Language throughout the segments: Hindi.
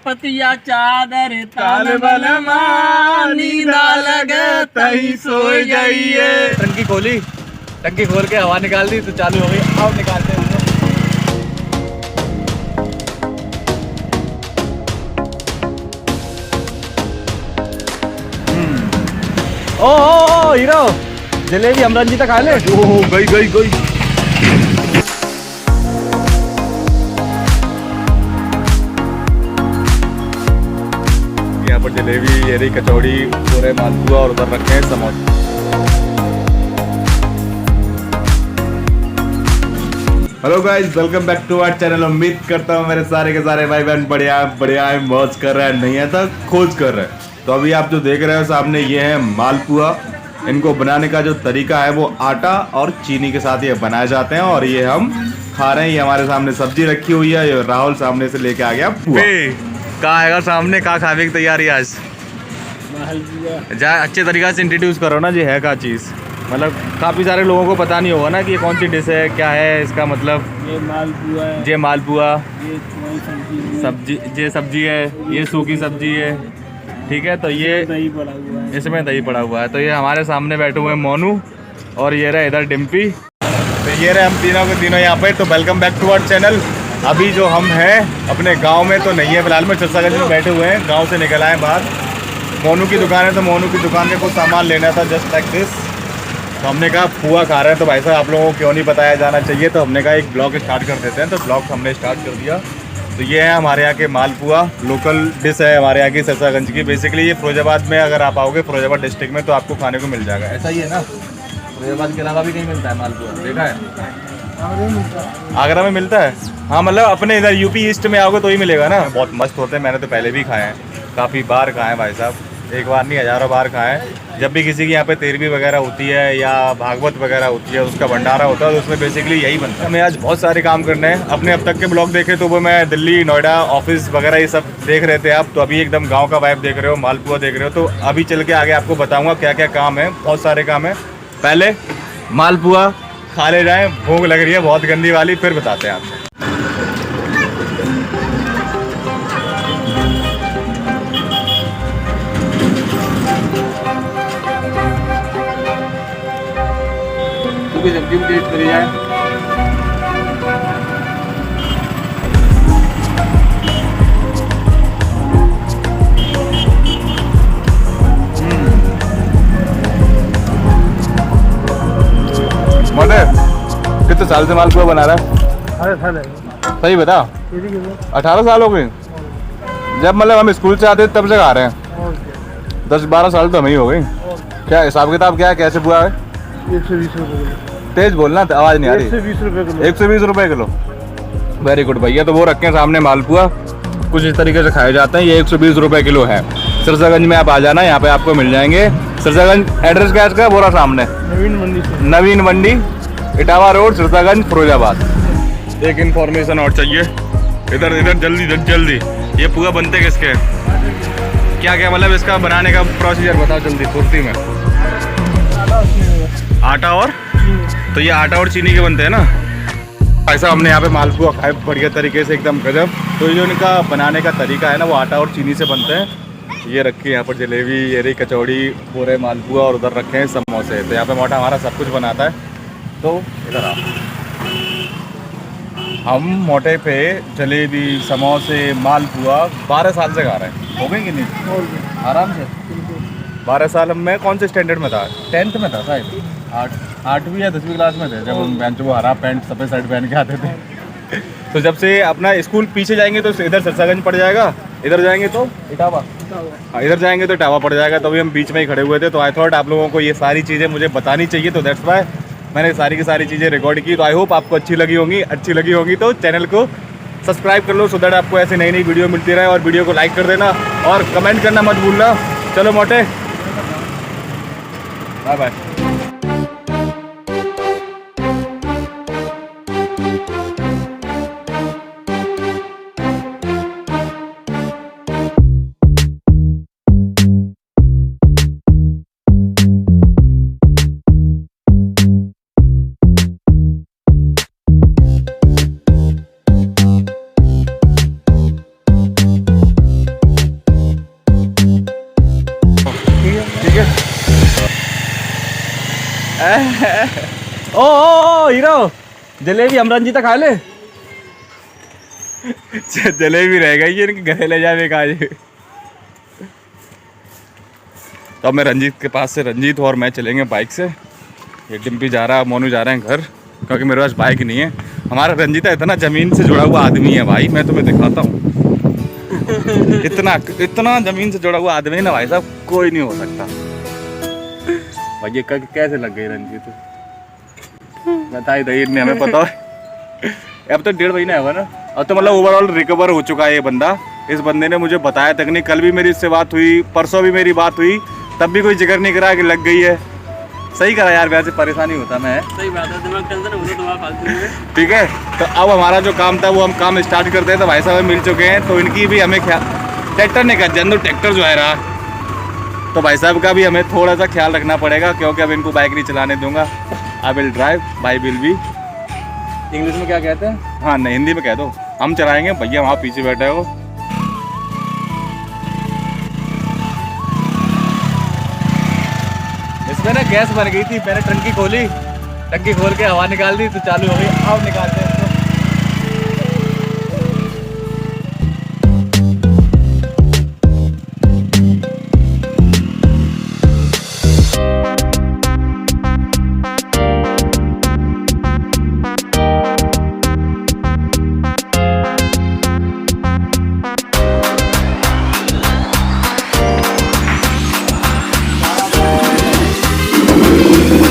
पतिया चादर ताल बलमा नींदा लगे तही सो जाइए। टंकी खोली, टंकी खोल के हवा निकाल दी तो चालू हो गई। अब निकालते हैं। ओ हीरो जलेबी अमरन जी तक खा ले। ओ गई गई गई। यहाँ पर जलेबी, ये रही कचौड़ी, पूरे मालपुआ और उधर रखे हैं समोसे। Hello guys, welcome back to our channel. उम्मीद करता हूँ मेरे सारे के सारे भाई बहन बढ़िया बढ़िया है, मौज कर रहे हैं, नहीं है तो खोज कर रहे हैं। तो अभी आप जो देख रहे हो सामने, ये है मालपुआ। इनको बनाने का जो तरीका है वो आटा और चीनी के साथ ये बनाए जाते हैं और ये हम खा रहे हैं। ये हमारे सामने सब्जी रखी हुई है, ये राहुल सामने से लेके आ गया पुआ। कहाँ आएगा सामने, कहाँ खाने की तैयारी आज? जा अच्छे तरीके से इंट्रोड्यूस करो ना, ये है क्या चीज़? मतलब काफ़ी सारे लोगों को पता नहीं होगा ना कि ये कौन सी डिश है, क्या है इसका मतलब। ये मालपुआ है, ये मालपुआ, ये सब्जी, ये सब्जी है, ये सूखी सब्जी है, ठीक है। तो ये दही पड़ा हुआ है, इसमें दही पड़ा हुआ है। तो ये हमारे सामने बैठे हुए हैं मोनू और ये रहे इधर डिम्पी। तो ये रहे हम तीनों के तीनों यहाँ पे। तो welcome back to our channel. अभी जो हम हैं अपने गांव में तो नहीं है फिलहाल, में चरसागंज में बैठे हुए हैं। गांव से निकल आए बाहर। मोनू की दुकान है तो मोनू की दुकान के कुछ सामान लेना था, जस्ट लाइक दिस। तो हमने कहा पुआ खा रहे हैं तो भाई साहब आप लोगों को क्यों नहीं बताया जाना चाहिए, तो हमने कहा एक ब्लॉग स्टार्ट कर देते हैं। तो ब्लॉग हमने स्टार्ट कर दिया। तो ये है हमारे यहाँ के मालपुआ, लोकल डिश है हमारे यहाँ की चरसागंज की। बेसिकली ये फिरोजाबाद में अगर आप आओगे, फिरोजाबाद डिस्ट्रिक्ट में, तो आपको खाने को मिल जाएगा। ऐसा ही है ना, फिरोजाबाद के अलावा भी कहीं मिलता है मालपुआ? देखा है आगरा में मिलता है। हाँ मतलब अपने इधर यूपी ईस्ट में आओगे तो ही मिलेगा ना। बहुत मस्त होते हैं, मैंने तो पहले भी खाए हैं, काफ़ी बार खाए हैं भाई साहब, एक बार नहीं हज़ारों बार खाए हैं। जब भी किसी की यहाँ पे तेरहवीं वगैरह होती है या भागवत वगैरह होती है, उसका भंडारा होता है, तो उसमें बेसिकली यही बनता है। हमें आज बहुत सारे काम करने हैं। अपने अब तक के ब्लॉग देखे तो वो मैं दिल्ली, नोएडा, ऑफिस वगैरह ये सब देख रहे थे आप। तो अभी एकदम गाँव का वाइब देख रहे हो, मालपुआ देख रहे हो। तो अभी चल के आगे आपको बताऊँगा क्या क्या काम है, बहुत सारे काम है। पहले मालपुआ खा ले जाएँ, भूख लग रही है बहुत गंदी वाली, फिर बताते हैं आपसे। सब्जी भी टेस्ट करी जाए। मोटे कितने साल से मालपुआ बना रहा है? सही बता। 18 साल हो गए। जब मतलब हम स्कूल से आते तब से खा रहे हैं। 10-12 साल तो हमें ही हो गई। क्या हिसाब किताब क्या है, कैसे पुआ है? 120 रुपये। तेज बोलना, आवाज़ नहीं आ रही। 120 रुपये किलो। 120 रुपये किलो। वेरी गुड भैया। तो वो रखे हैं सामने मालपुआ, कुछ इस तरीके से खाए जाते हैं। ये 120 रुपये किलो है। चरसागंज में आप आ जाना, यहाँ पे आपको मिल जाएंगे। चरसागंज एड्रेस क्या है इसका, बोला सामने? नवीन मंडी, इटावा रोड, चरसागंज, फिरोजाबाद। एक इन्फॉर्मेशन और चाहिए, इधर इधर जल्दी जल्दी। ये पुआ बनते किसके, क्या क्या मतलब इसका बनाने का प्रोसीजर बताओ जल्दी फुर्ती में। आटा और तो ये आटा और चीनी के बनते हैं ना। ऐसा हमने यहाँ पे मालपुआ खाए बढ़िया तरीके से, एकदम गजब। तो ये जो इनका बनाने का तरीका है ना, वो आटा और चीनी से बनते हैं। ये रखी है यहाँ पर जलेबी, ये रही कचौड़ी, पूरे मालपुआ और उधर रखे हैं समोसे। तो यहाँ पे मोटा हमारा सब कुछ बनाता है। तो इधर आ, हम मोटे पे जलेबी, समोसे, मालपुआ 12 साल से खा रहे हैं। हो गई कि नहीं? आराम से 12 साल में। कौन से स्टैंडर्ड में था? 10th में था शायद, 8वीं या 10वीं क्लास में थे जब हम बेंच वो हरा पैंट सफ़ेद शर्ट पहन के आते थे। तो जब से अपना स्कूल पीछे जाएंगे तो इधर चरसागंज पड़ जाएगा, इधर जाएंगे तो इटावा, इधर जाएंगे तो इटावा पड़ जाएगा। तो अभी हम बीच में ही खड़े हुए थे। तो आई थॉट आप लोगों को ये सारी चीज़ें मुझे बतानी चाहिए, तो दैट्स वाई मैंने सारी की सारी चीज़ें रिकॉर्ड की। तो आई होप आपको अच्छी लगी होंगी। तो चैनल को सब्सक्राइब कर लो, सो दैट आपको ऐसे नई नई वीडियो मिलती रहे। और वीडियो को लाइक कर देना और कमेंट करना मत भूलना। चलो मोटे, बाय बाय। ओ हीरो जलेबी हम रंजीता खा ले। जलेबी रह गई है, इनके घरे ले जावे आज। तो अब मैं रंजीत के पास से, रंजीत और मैं चलेंगे बाइक से। ये डिम्पी जा रहा है, मोनू जा रहे हैं घर, क्योंकि मेरे पास बाइक नहीं है। हमारा रंजीता इतना ज़मीन से जुड़ा हुआ आदमी है भाई, मैं तुम्हें दिखाता हूँ। इतना ज़मीन से जुड़ा हुआ आदमी है ना भाई साहब, कोई नहीं हो सकता। भाई ये कैसे लग गई रंजीत? बताई दही ने हमें पता है। अब तो 1.5 महीना हुआ ना। अब तो मतलब ओवरऑल रिकवर हो चुका है ये बंदा। इस बंदे ने मुझे बताया तक नहीं। कल भी मेरी इससे बात हुई, परसों भी मेरी बात हुई, तब भी कोई जिक्र नहीं करा कि लग गई है। सही करा यार, वैसे परेशानी होता मैं। सही बात है, दिमाग टेंशन होता दिमाग फालतू में। ठीक है, तो अब हमारा जो काम था वो हम काम स्टार्ट करते हैं। तो भाई साहब मिल चुके हैं, तो इनकी भी हमें ख्याल, ट्रैक्टर ने कर जन ट्रैक्टर जो है रहा, तो भाई साहब का भी हमें थोड़ा सा ख्याल रखना पड़ेगा, क्योंकि अब इनको बाइक नहीं चलाने दूंगा। I will drive, by will be. English में क्या कहते हैं? हाँ नहीं, हिंदी में कह दो। हम चलाएंगे, भैया वहाँ पीछे बैठे हो। इसमें ना गैस बन गई थी, मैंने टंकी खोली, टंकी खोल के हवा निकाल दी तो चालू हो गई। अब निकालते हैं इसको।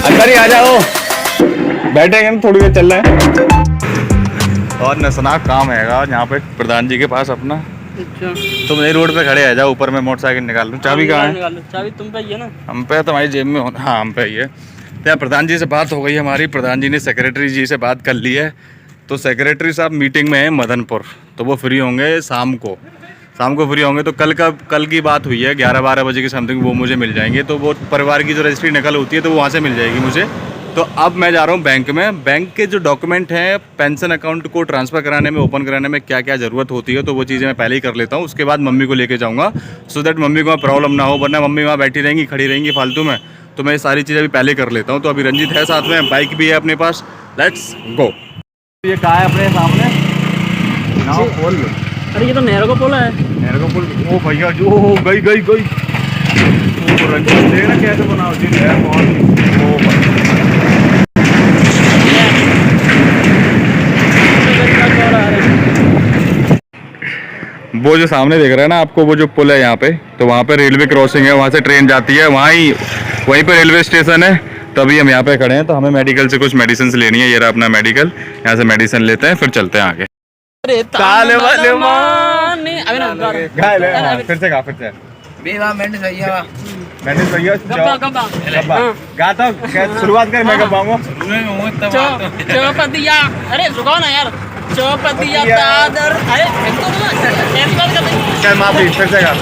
अंदर ही आ जाओ, बैठेंगे ना थोड़ी देर, चल रहे हैं। और नसनाक काम है यहाँ पे प्रधान जी के पास अपना। अच्छा, तुम यही रोड पे खड़े आ जाओ, ऊपर मैं मोटरसाइकिल निकाल लूँ। चाबी कहाँ है? चाबी तुम पे ही है ना? हम पे, तुम्हारी जेब में हो। हाँ हम पे ही है। तो प्रधान जी से बात हो गई हमारी, प्रधान जी ने सेक्रेटरी जी से बात कर ली है। तो सेक्रेटरी साहब मीटिंग में है मदनपुर, तो वो फ्री होंगे शाम को फ्री होंगे। तो कल की बात हुई है 11-12 बजे की समथिंग, वो मुझे मिल जाएंगे। तो वो परिवार की जो रजिस्ट्री नकल होती है तो वो वहाँ से मिल जाएगी मुझे। तो अब मैं जा रहा हूँ बैंक में। बैंक के जो डॉक्यूमेंट हैं, पेंशन अकाउंट को ट्रांसफ़र कराने में, ओपन कराने में क्या क्या ज़रूरत होती है, तो वो चीज़ें मैं पहले ही कर लेता हूँ। उसके बाद मम्मी को लेके जाऊँगा, सो दैट मम्मी को प्रॉब्लम ना हो, वरना मम्मी वहाँ बैठी रहेंगी, खड़ी रहेंगी फालतू में। तो मैं ये सारी चीज़ें अभी पहले कर लेता हूँ। तो अभी रंजीत है साथ में, बाइक भी है अपने पास, लेट्स गो। ये कहाँ है अपने सामने? नाव खोल लो। अरे ये तो नहर का पुल है। नहर का पुल? ओ भैया जो गई रंजीत देखना कैसे बनाओ जी नहर। वो जो सामने देख रहा है ना आपको, वो जो पुल है यहाँ पे, तो वहाँ पे रेलवे क्रॉसिंग है, वहाँ से ट्रेन जाती है, वहीं पे रेलवे स्टेशन है। तो अभी हम यहाँ पे खड़े हैं, तो हमें मेडिकल से कुछ मेडिसिन लेनी है। ये रहा अपना मेडिकल, यहाँ से मेडिसिन लेते हैं, फिर चलते हैं आगे। ताले वाले मानी अबे ना फिर से गा, फिर से बेवा मेंडिस भैया, मेडिसिन भैया गा। तो शुरुआत कर, मैं कब गाऊंगा? चौपतिया, अरे रुको ना यार। चौपतिया चादर, अरे ऐसी बात कर रही। चल माफी, फिर से गा।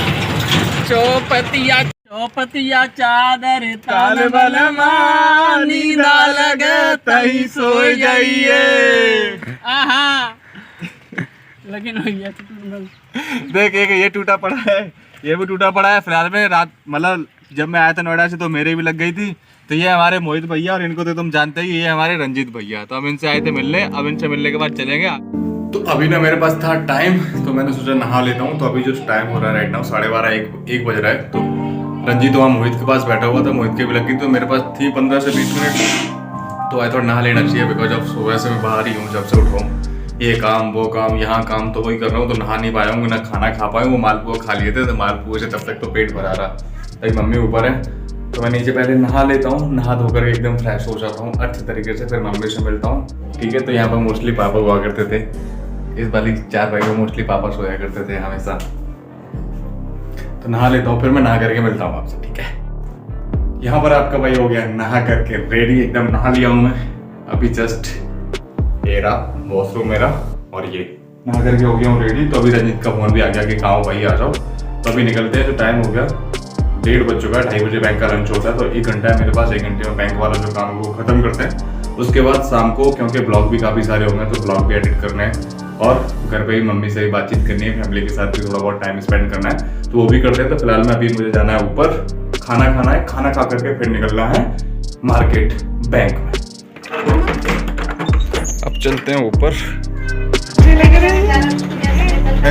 चौपतिया चादर ताल बलमा, नींदा लगे तही सो जाइए। आहा लेकिन देख, एक ये टूटा पड़ा है, ये भी टूटा पड़ा है। फिलहाल में रात, मतलब जब मैं आया था नोएडा से, तो मेरे भी लग गई थी। तो ये हमारे मोहित भैया, और इनको तो तुम जानते ही, ये हमारे रंजीत भैया। तो हम इनसे आए थे मिलने, अब इनसे मिलने के बाद चलेंगे। तो अभी ना मेरे पास था टाइम, तो मैंने सोचा नहा लेता हूँ। तो अभी जो टाइम हो रहा है राइट नाउ 12:30-1 बज रहा है। तो रंजीत वहाँ मोहित के पास बैठा हुआ था, मोहित के भी लगी, तो मेरे पास थी 15 से 20 मिनट। तो आई थोड़ा नहा लेना चाहिए, बिकॉज अब सुबह से मैं बाहर ही हूँ, जब से उठ रहा हूँ। ये काम वो काम, यहाँ काम, तो वही कर रहा हूँ। तो नहा नहीं पाया हूँ, ना खाना खा पाया हूँ। वो मालपुआ खा लिए थे, तो मालपुए से तब तक तो पेट भरा रहा। अभी मम्मी ऊपर है, तो मैं नीचे पहले नहा लेता हूँ। नहा धोकर एकदम फ्रेश हो जाता हूँ अच्छे तरीके से, फिर मम्मी से मिलता हूँ। ठीक है, तो यहाँ पर मोस्टली पापा हुआ करते थे। इस वाली 4 भाई में मोस्टली पापा सोया करते थे हमेशा। तो नहा लेता हूँ, फिर मैं नहा करके मिलता हूँ आपसे। ठीक है, यहाँ पर आपका भाई हो गया नहा करके रेडी, एकदम नहा लिया हूँ मैं। अभी जस्ट ये रहा वॉशरूम मेरा, और ये नहा करके हो गया हूँ रेडी। तो अभी रंजीत का फोन भी आ गया कि कहाँ भाई आ जाओ। तो अभी निकलते हैं। तो टाइम हो गया 1:30 बज चुका है, 2:30 बजे बैंक का लंच होता है। तो 1 घंटा है मेरे पास, 1 घंटे में बैंक वाला जो काम है वो खत्म करते हैं। उसके बाद शाम को, क्योंकि ब्लॉग भी काफ़ी सारे होंगे, तो ब्लॉग भी एडिट करने हैं, और घर पे ही मम्मी से भी बातचीत करनी है, फैमिली के साथ भी थोड़ा बहुत टाइम स्पेंड करना है, तो वो भी करते हैं। तो फिलहाल में अभी मुझे जाना है ऊपर, खाना खाना है, खाना खा करके फिर निकलना है मार्केट बैंक में। अब चलते हैं ऊपर।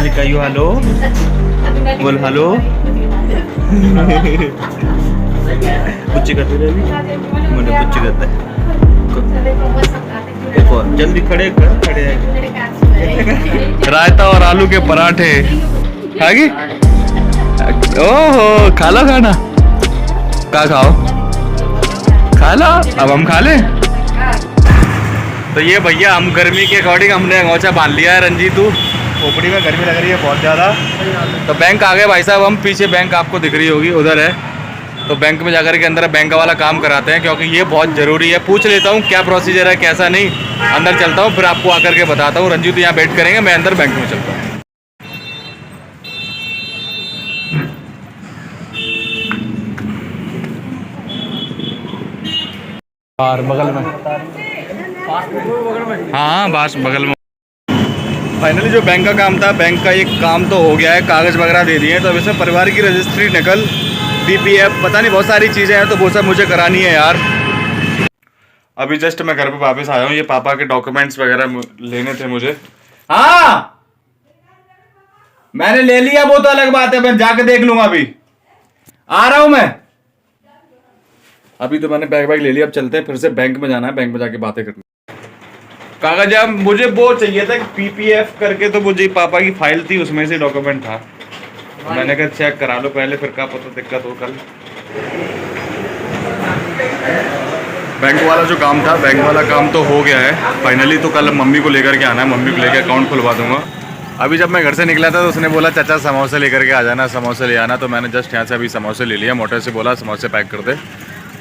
कहियो हेलो, बोल हेलो। कुछ करते रहे, मुझे कुछ करता है। जल्दी खड़े रायता और आलू के पराठे खागी। ओहो, खा लो खाना। क्या खाओ, खा लो। अब हम खा लें। तो ये भैया, हम गर्मी के अकॉर्डिंग हमने अंगोछा बांध लिया है। रंजीतू, खोपड़ी में गर्मी लग रही है बहुत ज़्यादा। तो बैंक आ गए भाई साहब हम। पीछे बैंक आपको दिख रही होगी, उधर है। तो बैंक में जाकर के अंदर बैंक वाला काम कराते हैं, क्योंकि ये बहुत ज़रूरी है। पूछ लेता हूँ क्या प्रोसीजर है, कैसा नहीं। अंदर चलता हूँ, फिर आपको आकर के बताता हूँ। रंजीतू यहाँ वेट करेंगे, मैं अंदर बैंक में चलता हूँ। और बगल में, हाँ बस बगल में। फाइनली जो बैंक का काम था, बैंक का एक काम तो हो गया है। कागज़ वगैरह दे दिए हैं। तो अब इसमें परिवार की रजिस्ट्री, नकल, पीपीएफ, पता नहीं बहुत सारी चीज़ें हैं। तो वो सब मुझे करानी है यार। अभी जस्ट मैं घर पे वापस आया हूँ। ये पापा के डॉक्यूमेंट्स वगैरह लेने थे मुझे। हाँ मैंने ले लिया, वो तो अलग बात है, मैं जाके देख लूंगा। अभी आ रहा हूं मैं। अभी तो मैंने बैग ले लिया। अब चलते हैं, फिर से बैंक में जाना है। बैंक में जाके बातें करनी। कागज अब मुझे वो चाहिए था पीपीएफ करके, तो मुझे पापा की फाइल थी, उसमें से डॉक्यूमेंट था। मैंने कहा चेक करा लो पहले, फिर क्या पता दिक्कत हो कल। बैंक वाला जो काम था, बैंक वाला काम तो हो गया है फाइनली। तो कल मम्मी को लेकर के आना है, मम्मी को लेकर अकाउंट खुलवा दूंगा। अभी जब मैं घर से निकला था तो उसने बोला चाचा समोसे लेकर के आ जाना, समोसे ले आना। तो मैंने जस्ट यहाँ से अभी समोसे ले लिया। मोटर से बोला समोसे पैक कर दे,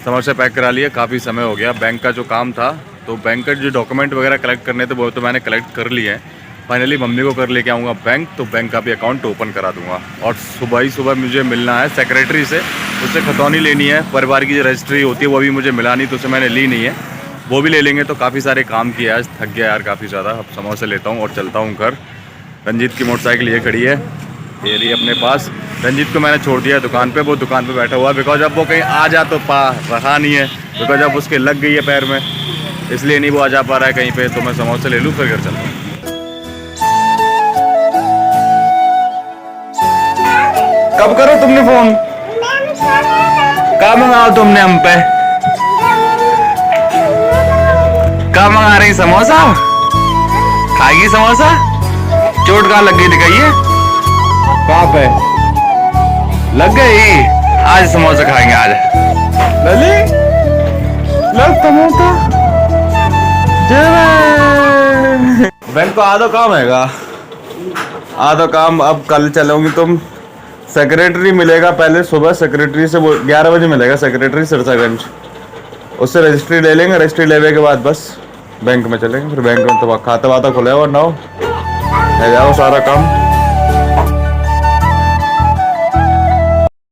समोसे पैक करा लिए। काफ़ी समय हो गया। बैंक का जो काम था, तो बैंक का जो डॉक्यूमेंट वगैरह कलेक्ट करने थे वो तो मैंने कलेक्ट कर लिए हैं। फाइनली मम्मी को कर लेके आऊँगा बैंक, तो बैंक का भी अकाउंट ओपन करा दूंगा। और सुबह ही सुबह मुझे मिलना है सेक्रेटरी से, उससे खतौनी लेनी है। परिवार की जो रजिस्ट्री होती है वो भी मुझे मिला नहीं, तो उसे मैंने ली नहीं है, वो भी ले लेंगे। तो काफ़ी सारे काम किया आज, थक गया यार काफ़ी ज़्यादा। अब समोसे लेता हूँ और चलता हूँ घर। रंजीत की मोटरसाइकिल ये खड़ी है, ये रही अपने पास। रंजीत को मैंने छोड़ दिया दुकान पे, वो दुकान पे बैठा हुआ है। बिकॉज अब वो कहीं आ जा तो पा रहा नहीं है, बिकॉज अब उसके लग गई है पैर में, इसलिए नहीं वो आ जा पा रहा है कहीं पे। तो मैं समोसे ले लूँ फिर घर चलता हूँ। कब करो तुमने फोन, कब मंगाओ तुमने हम पे, कब मंगा रही समोसा, खाएगी समोसा। चोट कहाँ लग गई दिखाइए, कहाँ पे लग गई। आज समोसा खाएंगे आज। लली लग समोसा। बैंक को आधो काम हैगा, आधो काम। अब कल चलोगी तुम, सेक्रेटरी मिलेगा पहले सुबह। सेक्रेटरी से वो 11 बजे मिलेगा सेक्रेटरी सिरसागंज, उससे रजिस्ट्री ले लेंगे। रजिस्ट्री लेने के बाद बस बैंक में चलेंगे। फिर बैंक में तो खाता वाता खुला है और ना हो जाओ सारा काम।